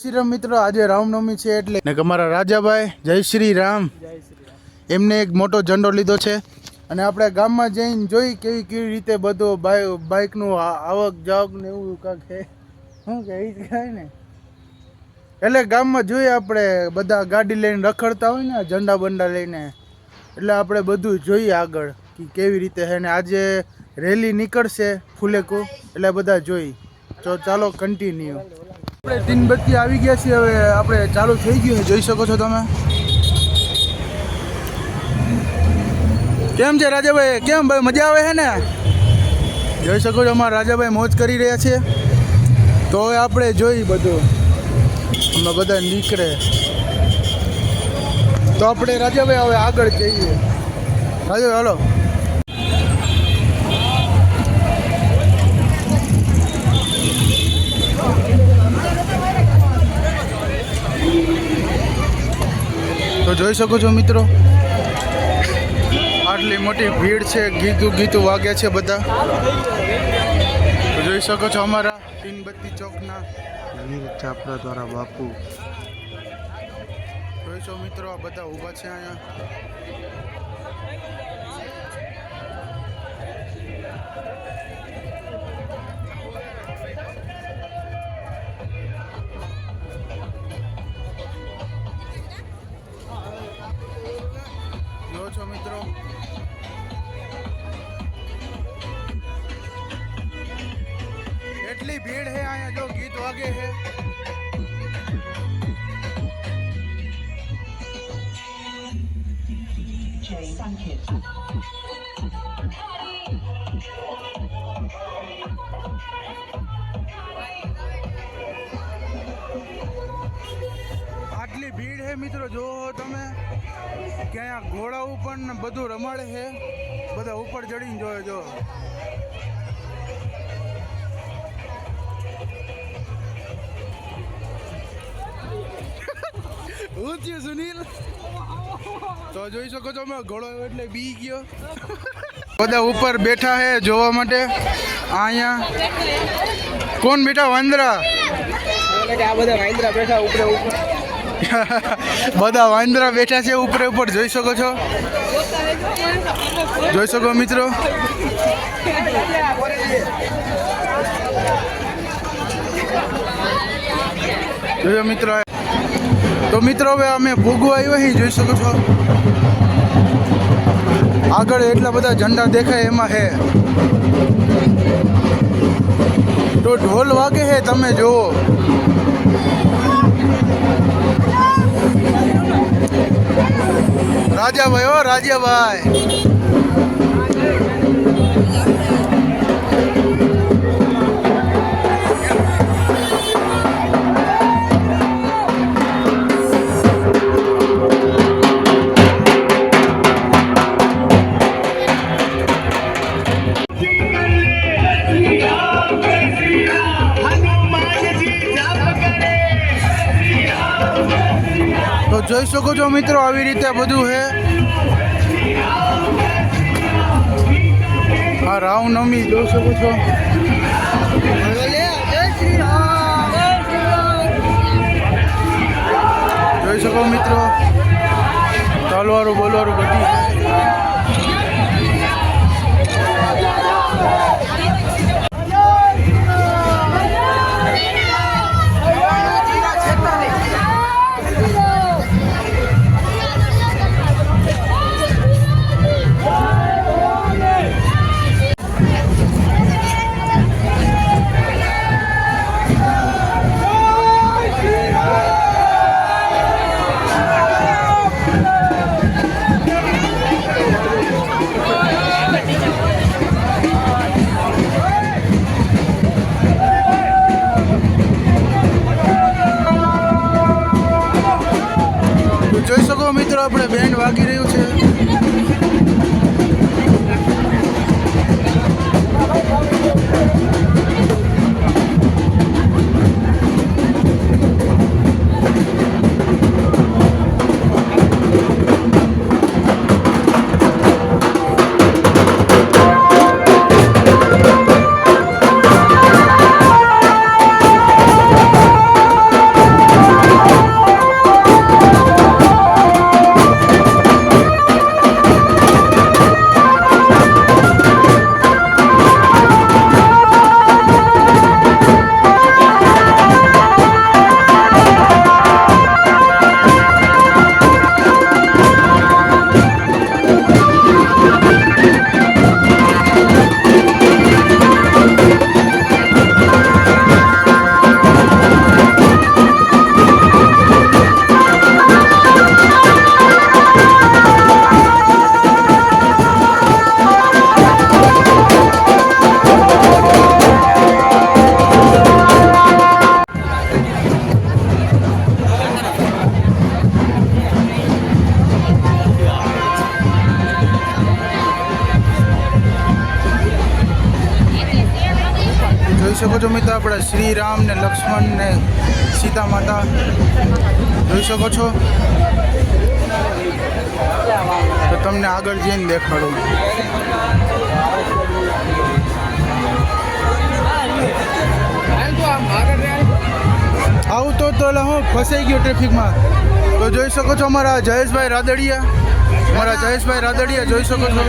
શ્રી રામ મિત્રો, આજે રામનવમી છે એટલે ને અમારા રાજાભાઈ જય શ્રી રામ એમને એક મોટો ઝંડો લીધો છે અને આપણે ગામમાં જઈને જોઈ કેવી રીતે બધું બાઇકનું આવક જાવક ને એવું કાંક છે શું કે એ જ ખાય ને એટલે ગામમાં જોઈએ આપણે બધા ગાડી લઈને રખડતા હોય ને ઝંડા બંડા લઈને એટલે આપણે બધું જોઈએ આગળ કે કેવી રીતે છે ને આજે રેલી નીકળશે ફુલેકો એટલે બધા જોઈ તો ચાલો કન્ટિન્યુ આપણે તીનબત્તી આવી ગયા છીએ હવે આપણે ચાલુ થઈ ગયું છે જોઈ શકો છો તમે કેમ છે રાજાભાઈ કેમ ભાઈ મજા આવે છે ને જોઈ શકો છો અમારા રાજાભાઈ મોજ કરી રહ્યા છે તો હવે આપણે જોઈ બધું અમે બધા નીકળે તો આપણે રાજાભાઈ હવે આગળ જઈએ રાજાભાઈ હાલો તો જોઈ શકો છો મિત્રો આટલી મોટી ભીડ છે ગીતું વાગે છે બધા તો જોઈ શકો છો અમારા તીનબત્તી ચોકના વીર ચાપડા દ્વારા બાપુ જોઈ છો મિત્રો આ બધા ઊભા છે અહીંયા છો મિત્રો એટલી ભીડ હે અહીંયા જો ગીત વાગે હે આટલી ભીડ હે મિત્રો જો તમે કે અહીંયા ઘોડા ઉપર ને બધું રમાડે છે બધા ઉપર ચડીને જોયો જો હું થયું સુનિલ તો જોઈ શકો છો મેં ઘોડો એટલે બી ગયો બધા ઉપર બેઠા છે જોવા માટે અહીંયા કોણ બેઠા વાંદરા બધા વાંદરા બેઠા ઉપર બધા વાંદરા બેઠા છે ઉપર જોઈ શકો છો જોઈ શકો મિત્રો જોયો મિત્રો તો મિત્રો હવે અમે ભોગવા આવ્યા અહીં જોઈ શકો છો આગળ એટલા બધા ઝંડા દેખાય એમાં હે તો ઢોલ વાગે છે તમે જુઓ રાજાભાઈ ઓ રાજાભાઈ તો જોઈ શકો છો મિત્રો આવી રીતે બધું છે આ રામનવમી જોઈ શકો છો જોઈ શકો મિત્રો ચાલવારું બોલવારું બધું જોઈ શકો મિત્રો આપણે બેન્ડ વાગી રહ્યું છે શકો છો મિત્રો આપણે શ્રી રામ ને લક્ષ્મણ ને સીતા માતા જોઈ શકો છો. તો તમને આગળ જઈને દેખાડું. આવું તો હું ફસાઈ ગયો ટ્રાફિકમાં. તો જોઈ શકો છો અમારા જયેશભાઈ રાદડિયા જોઈ શકો છો.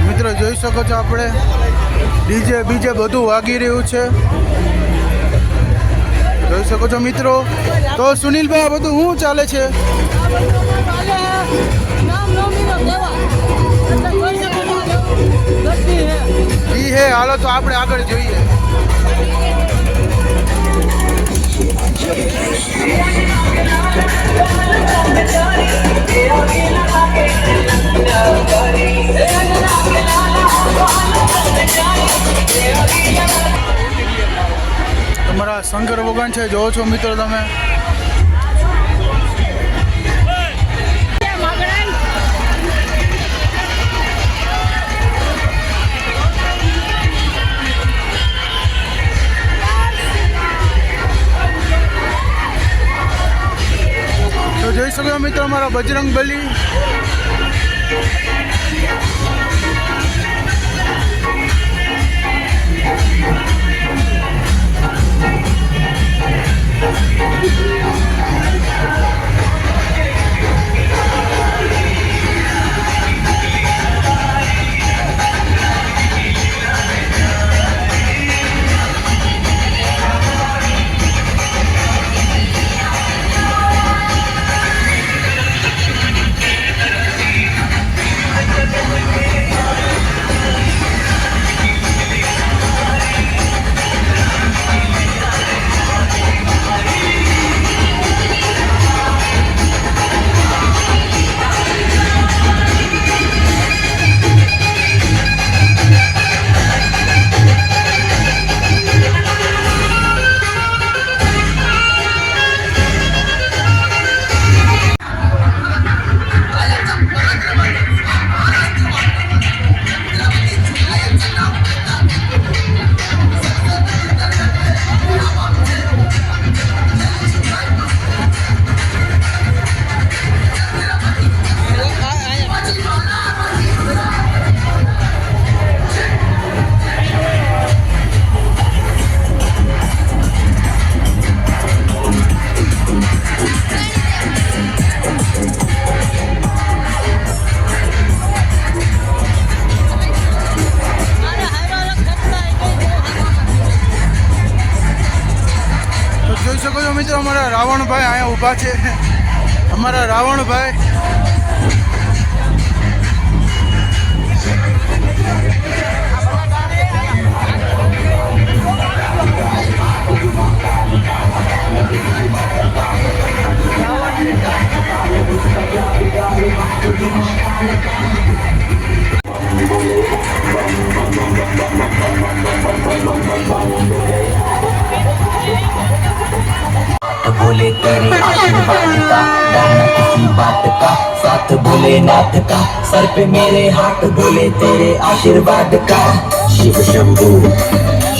મિત્રો જોઈ શકો છો આપણે ડીજે બીજે બધું વાગી રહ્યું છે. જોઈ શકો છો મિત્રો. તો સુનિલભાઈ આ બધું શું ચાલે છે? ઈ હે હાલો તો આપણે આગળ જોઈએ. તમારા શંકર ભગવાન છે જોવો છો મિત્રો તમે. તો જોઈ શકો મિત્રો અમારા બજરંગ બલી. જોઈ શકો છો મિત્રો અમારા રાવણભાઈ અહીંયા ઊભા છે. અમારા રાવણભાઈ बोले तेरे आशीर्वाद का डरना किसी बात का साथ बोले नाथ का सर पे मेरे हाथ बोले तेरे आशीर्वाद का शिव शंभू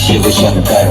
शिव शंकर.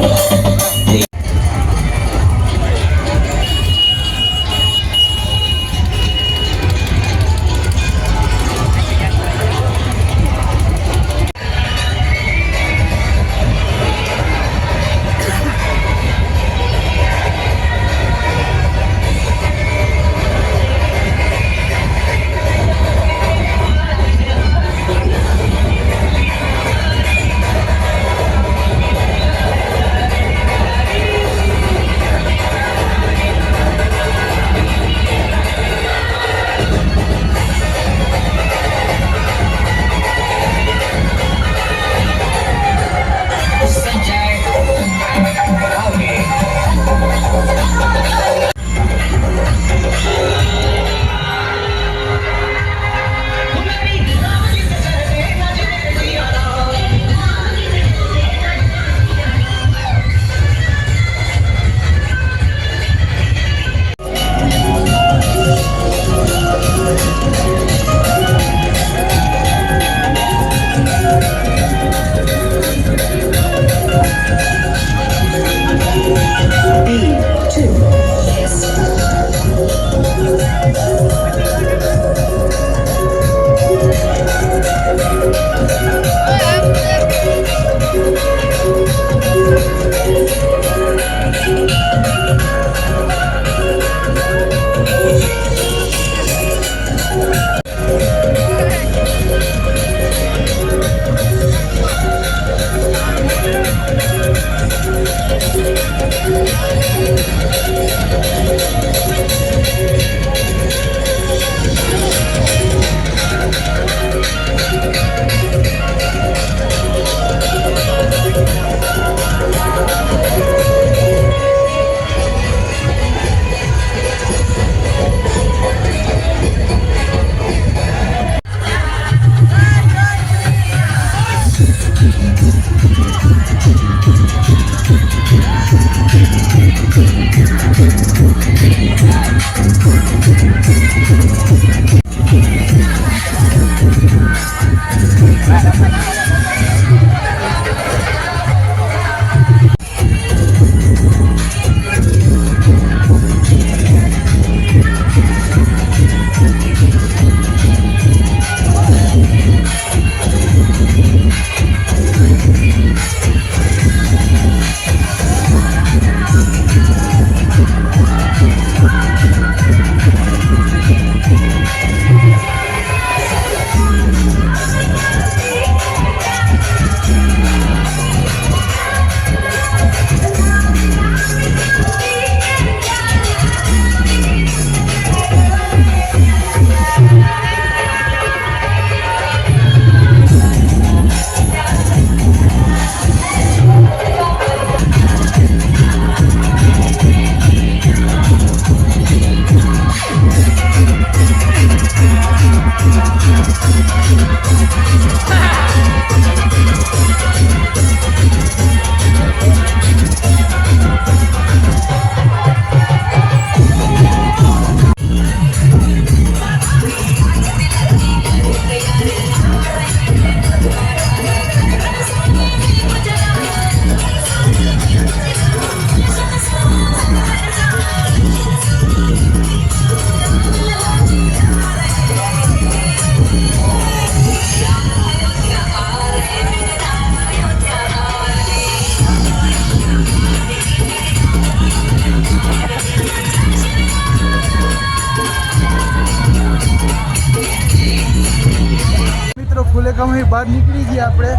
ફુલેકામાંથી બહાર નીકળી ગયા આપણે.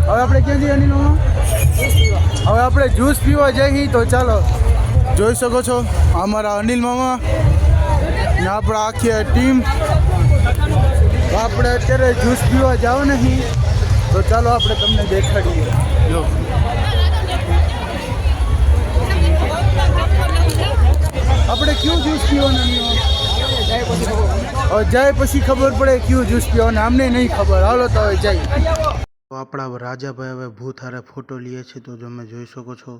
હવે આપણે ક્યાં જઈએ અનિલ મામા? હવે આપણે જ્યુસ પીવા જઈએ. તો ચાલો, જોઈ શકો છો અમારા અનિલ મામા ને આપણા આખી ટીમ. આપણે અત્યારે જ્યુસ પીવા જાવ નહીં, તો ચાલો આપણે તમને દેખાડીએ. જો આપણે કયું જ્યુસ પીવાનું? હવે જાય પછી ખબર પડે કયું જ્યુસ પીવાનું. આમને નહીં ખબર. હાલો તો હવે જાય. આપણા રાજાભાઈ હવે ભૂત હારે ફોટો લઈએ છે, તો તમે જોઈ શકો છો.